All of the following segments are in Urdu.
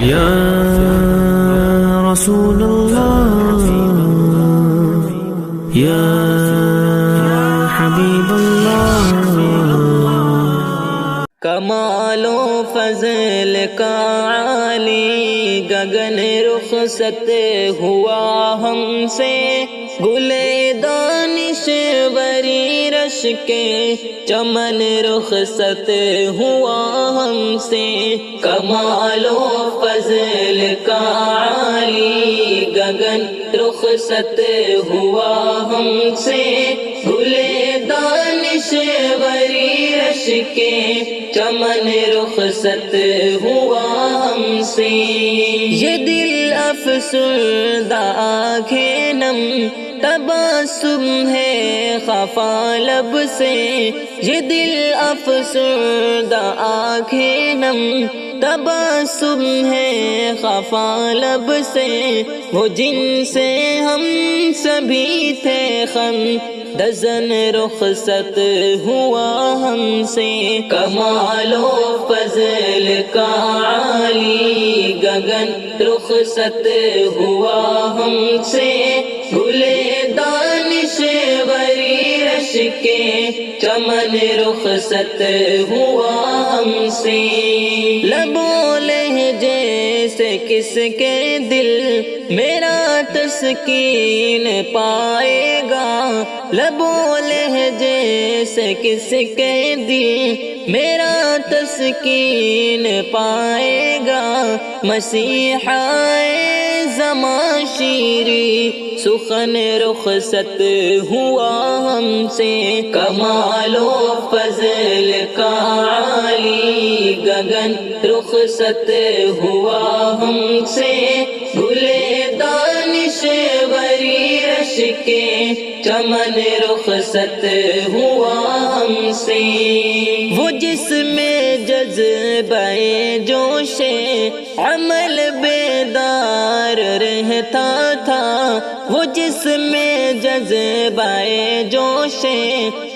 یا رسول اللہ یا حبیب اللہ. کمال و فضل کا عالی گگن رخصت ہوا ہم سے، گلے دانش وری رش کے چمن رخصت ہوا ہم سے. کمال و فضل کا عالی گگن رخصت ہوا ہم سے، گلے دانش وری رش کے چمن رخصت ہوا ہم سے. یہ دل افسردہ آنکھیں نم تبسم ہے خفا لب سے، یہ دل افسردہ آنکھیں نم تبسم ہے خفا لب سے. وہ جن سے ہم سبھی تھے خم دزن رخصت ہوا ہم سے. کمال و فضل کا عالی گگن رخصت ہوا ہم سے، گلے دانش وری رش کے چمن رخصت ہوا ہم سے. لبوں لہجے سے کس کے دل میرا تسکین پائے گا، لبوں لہجے سے کس کے دل میرا تسکین پائے گا. مسیحا زمان شیری سخن رخصت ہوا ہم سے. کمال و فضل کا عالی گگن رخصت ہوا ہم سے، گلے دانش وری رش کے چمن رخصت ہوا ہم سے. وہ جس میں جذبہ جوش عمل بیدار رہتا تھا، وہ جس میں جذبہ جوش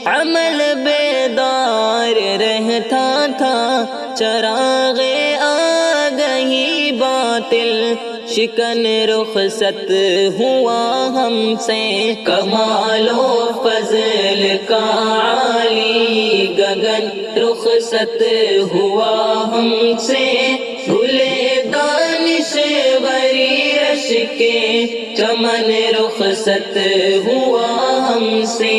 عمل بیدار رہتا تھا، چراغ آگہی باطل شکن رخصت ہوا ہم سے. کمال و فضل کا عالی گگن رخصت ہوا ہم سے، گلے دانش وری رش کے چمن رخصت ہوا ہم سے.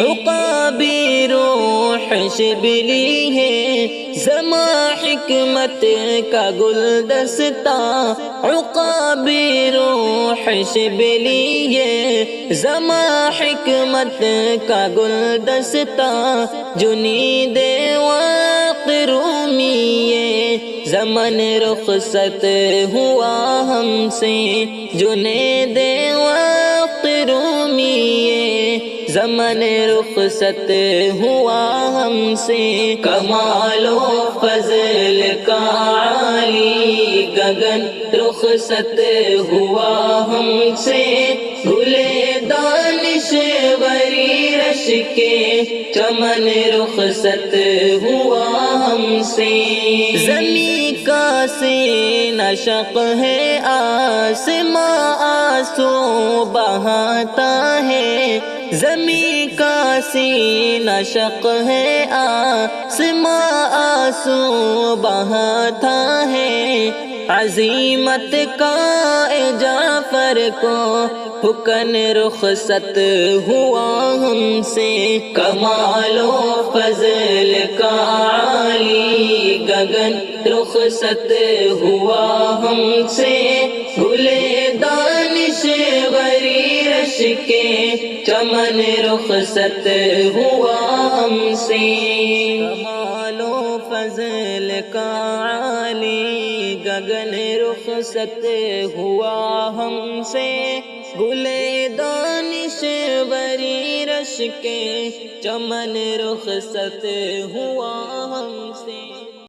عقابی روح شبلی ہے زماں حکمت کا گلدستہ، عقابی روح شبلی ہے زماں حکمت کا گلدستہ. جنید واق رومی زمن رخصت ہوا ہم سے، جنید واق رومی زمن رخصت ہوا ہم سے. کمال و فضل کا عالی گگن رخصت ہوا ہم سے، گلے دانش وری رش کے چمن رخصت ہوا ہم سے. زمین کا سینہ شق ہے آسماں آنسو بہاتا ہے، زمین کا سینہ شق ہے آسماں آنسو بہاتا ہے. عظیمت کا جعفر کو حکن رخصت ہوا ہم سے. کمال و فضل کا عالی گگن رخصت ہوا ہم سے، گلے دانش وری رش کے چمن رخصت ہوا ہم سے. کمال و فضل کا عالی گگن رخصت ہوا ہم سے، گلے دانش وری رش کے چمن رخصت ہوا ہم سے.